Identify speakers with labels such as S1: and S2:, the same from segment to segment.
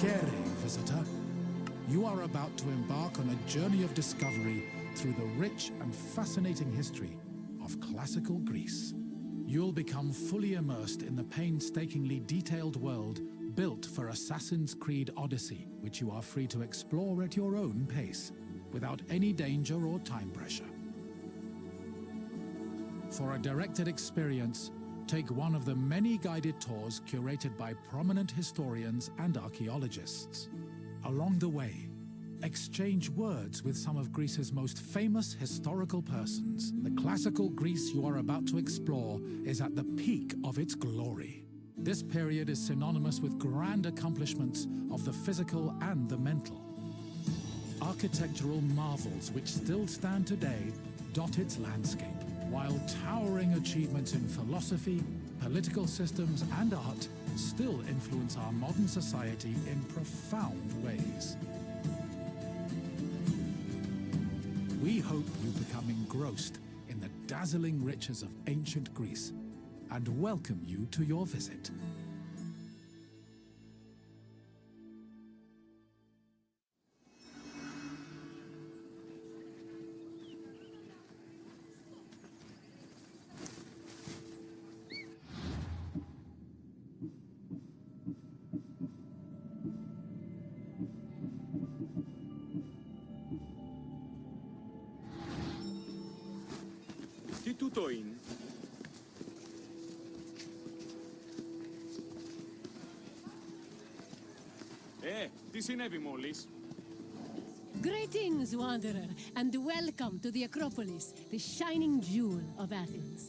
S1: Here, visitor. You are about to embark on a journey of discovery through the rich and fascinating history of classical Greece. You'll become fully immersed in the painstakingly detailed world built for Assassin's Creed Odyssey, which you are free to explore at your own pace, without any danger or time pressure. For a directed experience, take one of the many guided tours curated by prominent historians and archaeologists. Along the way, exchange words with some of Greece's most famous historical persons. The classical Greece you are about to explore is at the peak of its glory. This period is synonymous with grand accomplishments of the physical and the mental. Architectural marvels which still stand today dot its landscape, while towering achievements in philosophy, political systems, and art still influence our modern society in profound ways. We hope you become engrossed in the dazzling riches of ancient Greece and welcome you to your visit.
S2: Τι τούτο είναι? Τι συνέβη μόλις?
S3: Greetings, wanderer, and welcome to the Acropolis, the shining jewel of Athens.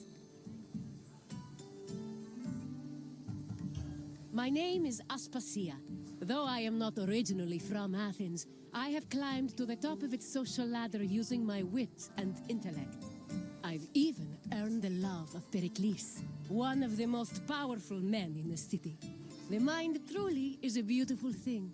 S3: My name is Aspasia. Though I am not originally from Athens, I have climbed to the top of its social ladder using my wit and intellect. I've even earned the love of Perikles, one of the most powerful men in the city. The mind truly is a beautiful thing.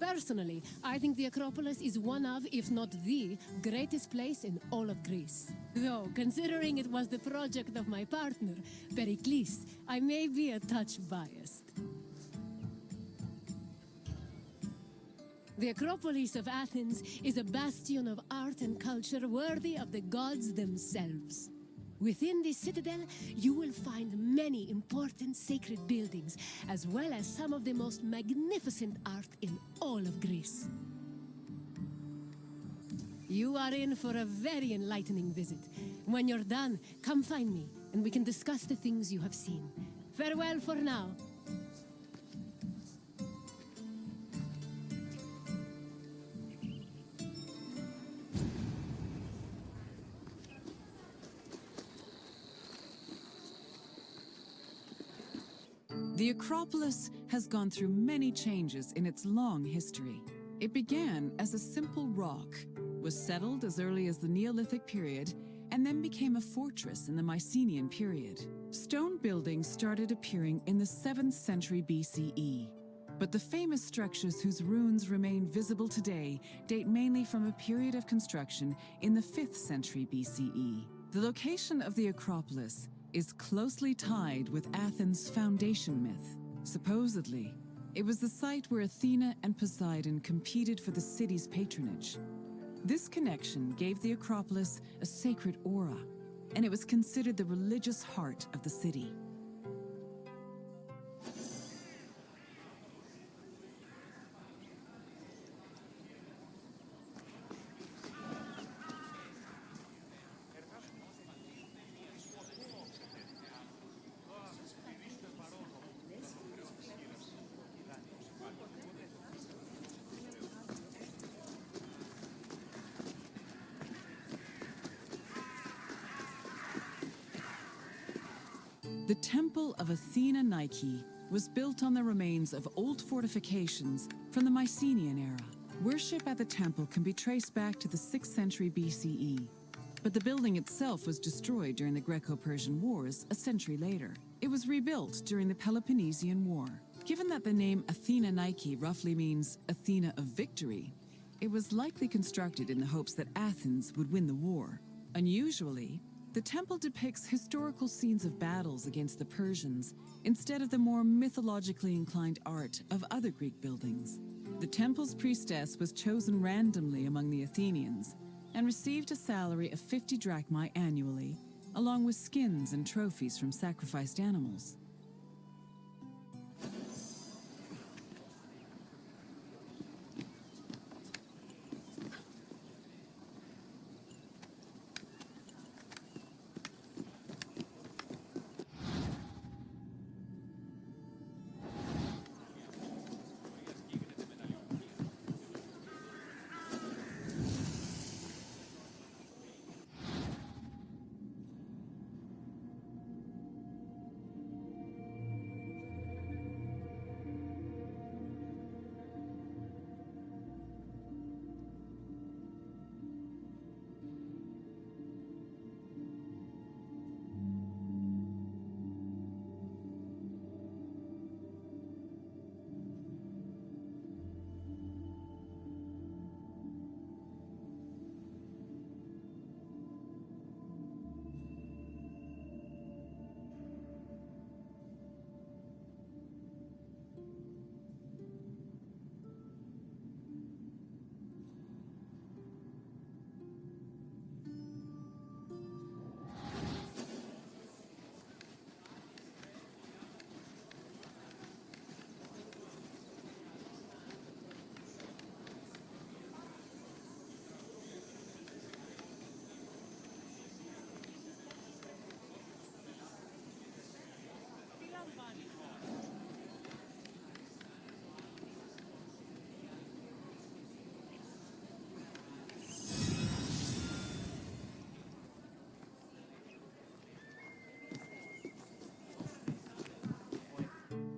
S3: Personally, I think the Acropolis is one of, if not the, greatest place in all of Greece. Though, considering it was the project of my partner, Perikles, I may be a touch biased. The Acropolis of Athens is a bastion of art and culture worthy of the gods themselves. Within this citadel, you will find many important sacred buildings, as well as some of the most magnificent art in all of Greece. You are in for a very enlightening visit. When you're done, come find me, and we can discuss the things you have seen. Farewell for now.
S4: The Acropolis has gone through many changes in its long history. It began as a simple rock, was settled as early as the Neolithic period, and then became a fortress in the Mycenaean period. Stone buildings started appearing in the 7th century BCE. But the famous structures whose ruins remain visible today date mainly from a period of construction in the 5th century BCE. The location of the Acropolis is closely tied with Athens' foundation myth. Supposedly, it was the site where Athena and Poseidon competed for the city's patronage. This connection gave the Acropolis a sacred aura, and it was considered the religious heart of the city. The Temple of Athena Nike was built on the remains of old fortifications from the Mycenaean era. Worship at the temple can be traced back to the 6th century BCE, but the building itself was destroyed during the Greco-Persian Wars a century later. It was rebuilt during the Peloponnesian War. Given that the name Athena Nike roughly means Athena of victory, it was likely constructed in the hopes that Athens would win the war. Unusually, The temple depicts historical scenes of battles against the Persians instead of the more mythologically inclined art of other Greek buildings. The temple's priestess was chosen randomly among the Athenians and received a salary of 50 drachmae annually, along with skins and trophies from sacrificed animals.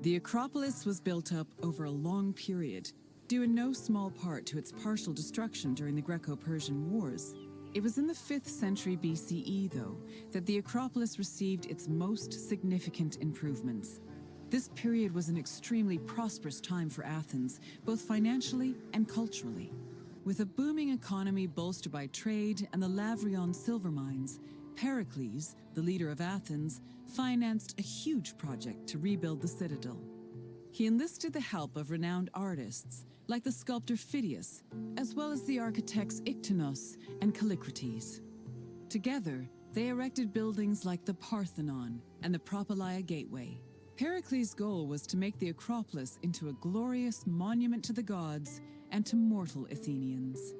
S4: The Acropolis was built up over a long period, due in no small part to its partial destruction during the Greco-Persian Wars. It was in the 5th century BCE, though, that the Acropolis received its most significant improvements. This period was an extremely prosperous time for Athens, both financially and culturally. With a booming economy bolstered by trade and the Lavrion silver mines, Perikles, the leader of Athens, financed a huge project to rebuild the citadel. He enlisted the help of renowned artists, like the sculptor Phidias, as well as the architects Iktinos and Callicrates. Together, they erected buildings like the Parthenon and the Propylaea Gateway. Pericles' goal was to make the Acropolis into a glorious monument to the gods and to mortal Athenians.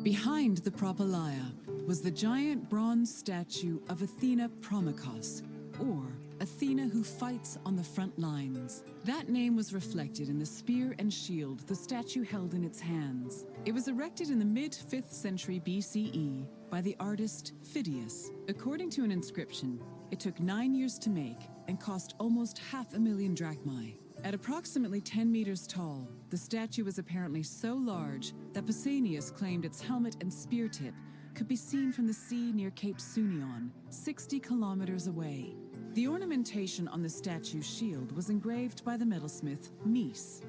S4: Behind the Propylaea was the giant bronze statue of Athena Promachos, or Athena who fights on the front lines. That name was reflected in the spear and shield the statue held in its hands. It was erected in the mid-5th century BCE by the artist Phidias. According to an inscription, it took 9 years to make and cost almost 500,000 drachmae. At approximately 10 meters tall, the statue was apparently so large that Pausanias claimed its helmet and spear tip could be seen from the sea near Cape Sunion, 60 kilometers away. The ornamentation on the statue's shield was engraved by the metalsmith Mies.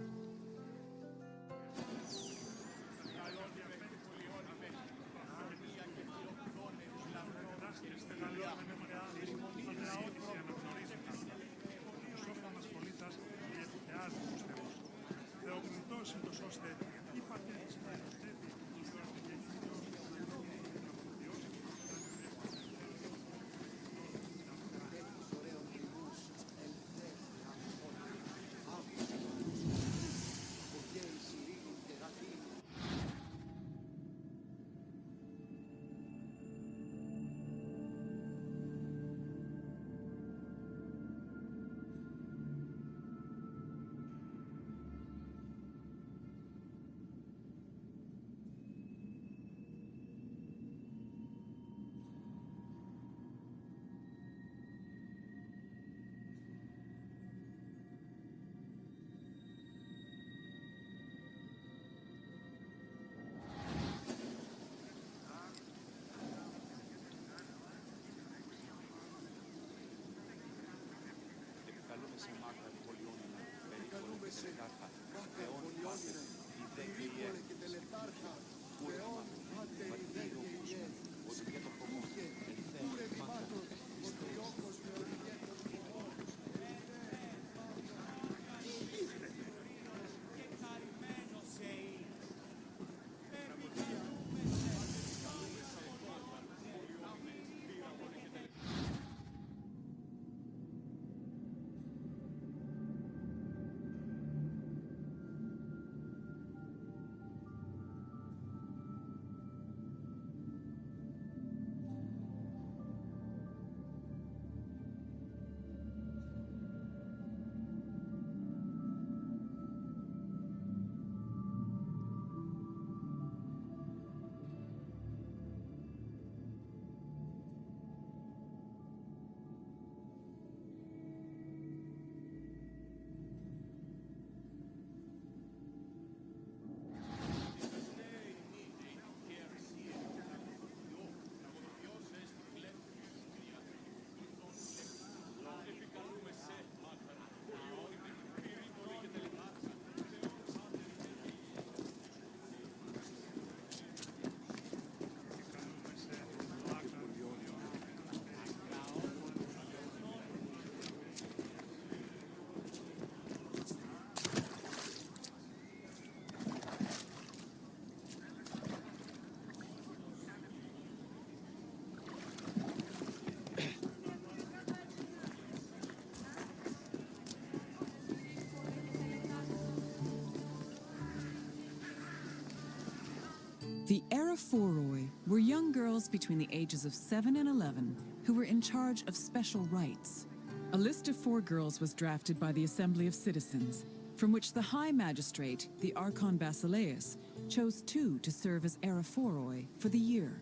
S4: The Eraphoroi were young girls between the ages of 7 and 11 who were in charge of special rites. A list of 4 girls was drafted by the Assembly of Citizens, from which the High Magistrate, the Archon Basileus, chose 2 to serve as Eraphoroi for the year.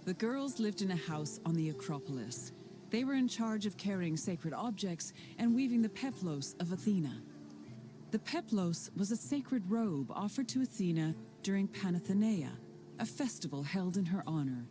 S4: The girls lived in a house on the Acropolis. They were in charge of carrying sacred objects and weaving the peplos of Athena. The peplos was a sacred robe offered to Athena during Panathenea, a festival held in her honor.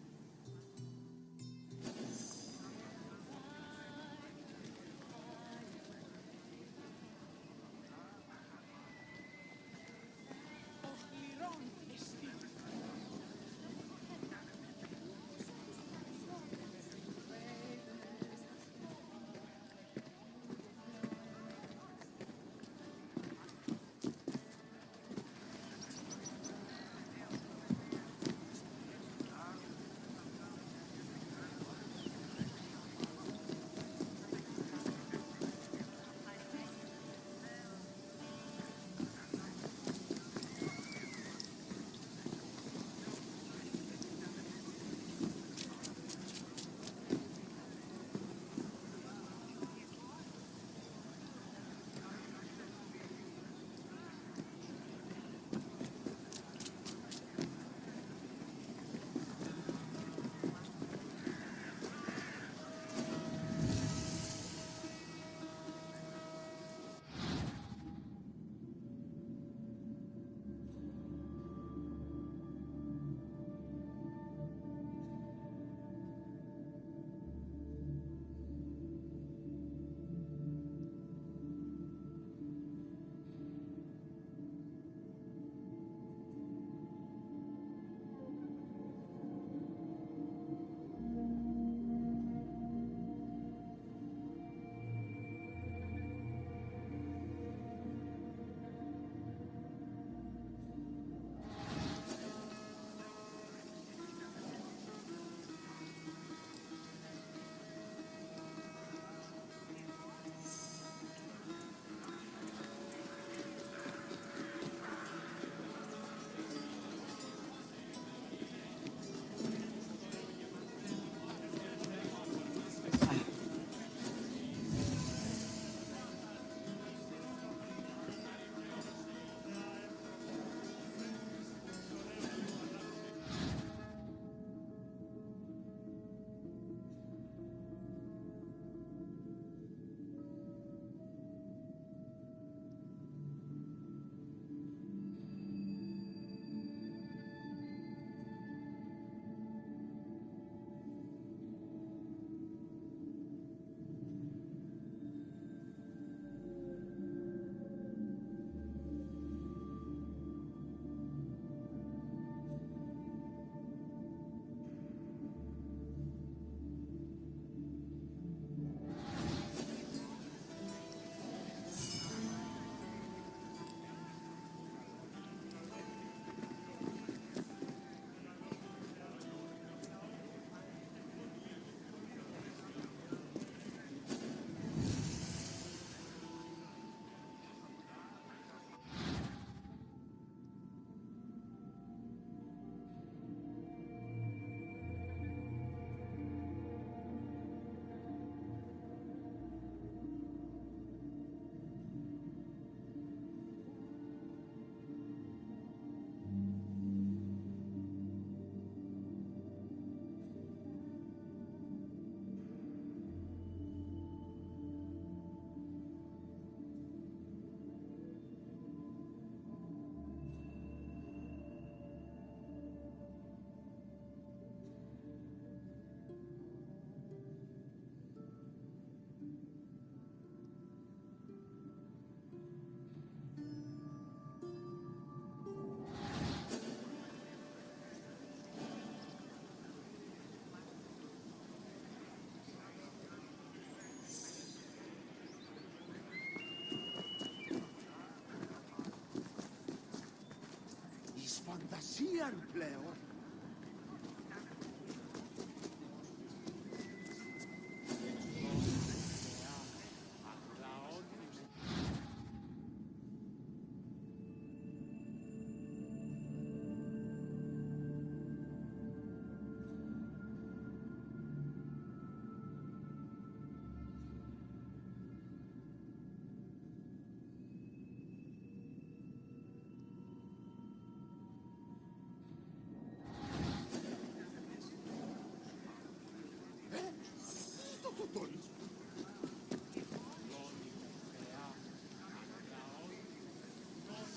S5: Θυσίαν πλέον.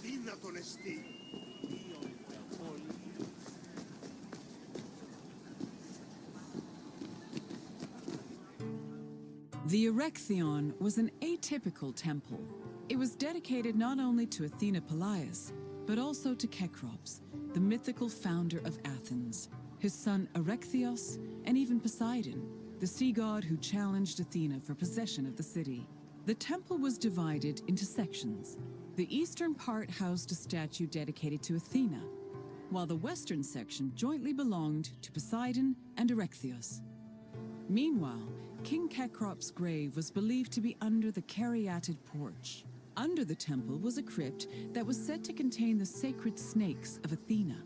S5: Δύνατον εστί.
S4: The Erechtheion was an atypical temple. It was dedicated not only to Athena Polias, but also to Kekrops, the mythical founder of Athens, his son Erechtheios, and even Poseidon, the sea god who challenged Athena for possession of the city. The temple was divided into sections. The eastern part housed a statue dedicated to Athena, while the western section jointly belonged to Poseidon and Erechtheios. Meanwhile, King Kekrop's grave was believed to be under the caryatid porch. Under the temple was a crypt that was said to contain the sacred snakes of Athena.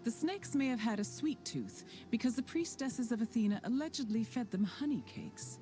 S4: The snakes may have had a sweet tooth because the priestesses of Athena allegedly fed them honey cakes.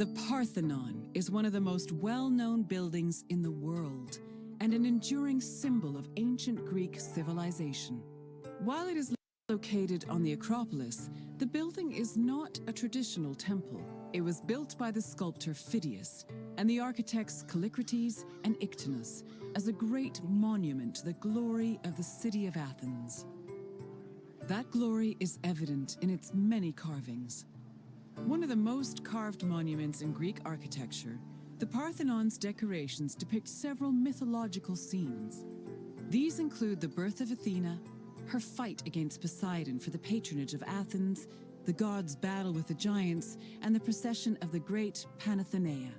S4: The Parthenon is one of the most well-known buildings in the world and an enduring symbol of ancient Greek civilization. While it is located on the Acropolis, the building is not a traditional temple. It was built by the sculptor Phidias and the architects Callicrates and Ictinus as a great monument to the glory of the city of Athens. That glory is evident in its many carvings. One of the most carved monuments in Greek architecture, the Parthenon's decorations depict several mythological scenes. These include the birth of Athena, her fight against Poseidon for the patronage of Athens, the gods' battle with the giants, and the procession of the great Panathenea.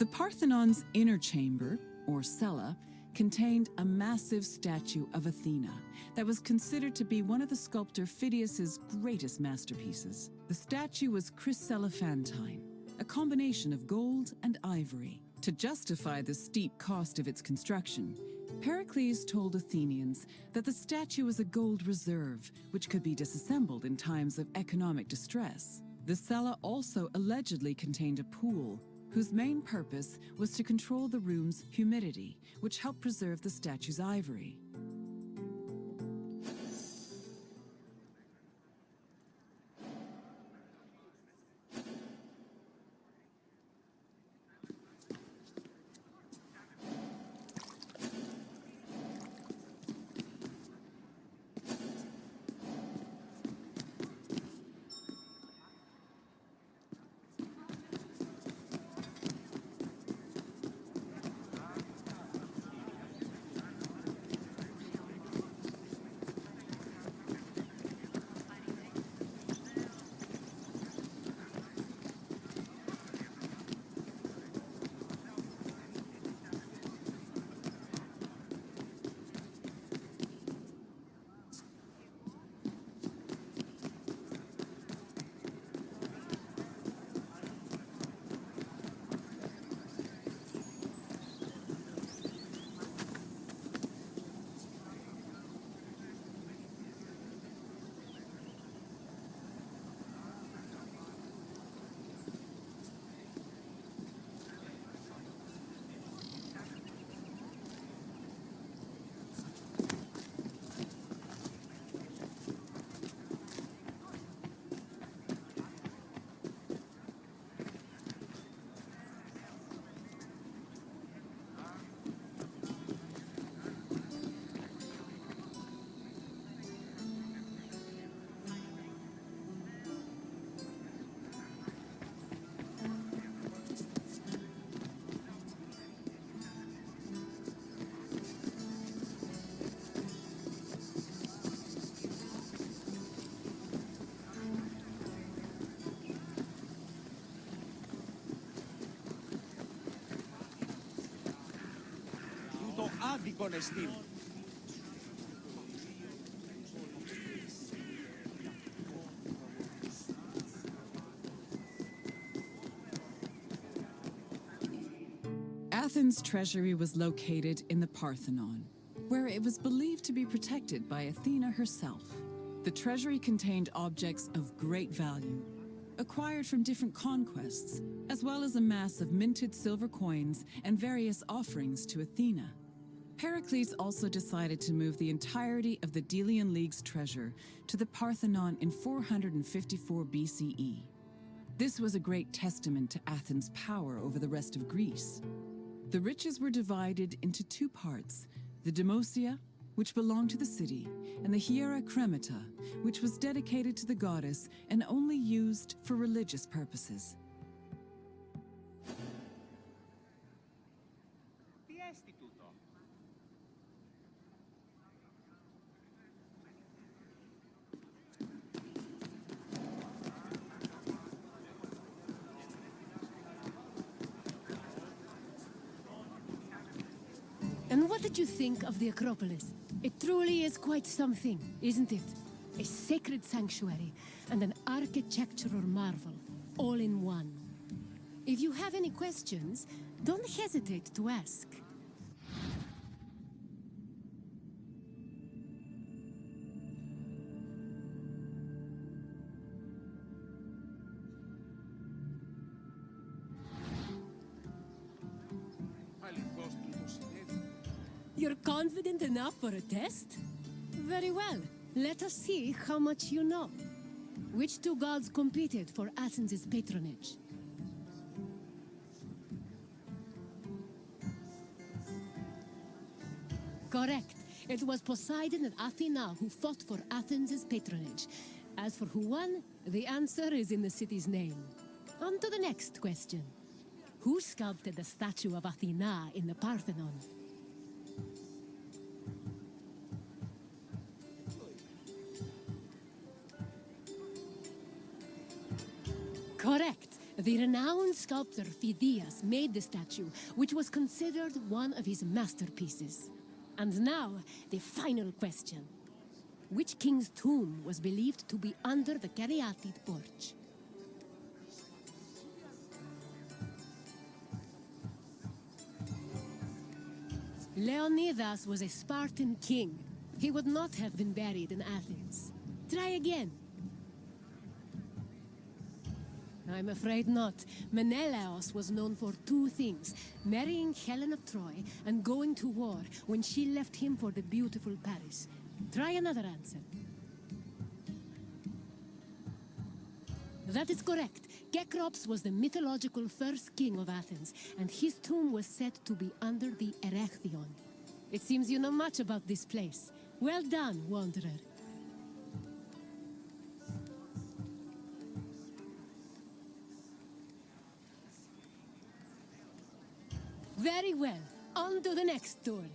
S4: The Parthenon's inner chamber, or cella, contained a massive statue of Athena that was considered to be one of the sculptor Phidias's greatest masterpieces. The statue was chryselephantine, a combination of gold and ivory. To justify the steep cost of its construction, Perikles told Athenians that the statue was a gold reserve which could be disassembled in times of economic distress. The cella also allegedly contained a pool whose main purpose was to control the room's humidity, which helped preserve the statue's ivory.
S6: άδικον εστίν.
S4: Athens' treasury was located in the Parthenon, where it was believed to be protected by Athena herself. The treasury contained objects of great value, acquired from different conquests, as well as a mass of minted silver coins and various offerings to Athena. Perikles also decided to move the entirety of the Delian League's treasure to the Parthenon in 454 BCE. This was a great testament to Athens' power over the rest of Greece. The riches were divided into two parts, the Demosia, which belonged to the city, and the Hiera Cremata, which was dedicated to the goddess and only used for religious purposes.
S3: And what did you think of the Acropolis? It truly is quite something, isn't it? A sacred sanctuary and an architectural marvel, all in one. If you have any questions, don't hesitate to ask. You're confident enough for a test? Very well. Let us see how much you know. Which two gods competed for Athens' patronage? Correct. It was Poseidon and Athena who fought for Athens' patronage. As for who won, the answer is in the city's name. On to the next question. Who sculpted the statue of Athena in the Parthenon? Correct. The renowned sculptor Phidias made the statue, which was considered one of his masterpieces. And now, the final question. Which king's tomb was believed to be under the caryatid porch? Leonidas was a Spartan king. He would not have been buried in Athens. Try again. I'm afraid not. Menelaus was known for two things: marrying Helen of Troy and going to war when she left him for the beautiful Paris. Try another answer. That is correct. Cecrops was the mythological first king of Athens, and his tomb was said to be under the Erechtheion. It seems you know much about this place. Well done, wanderer. Very well. On to the next turn.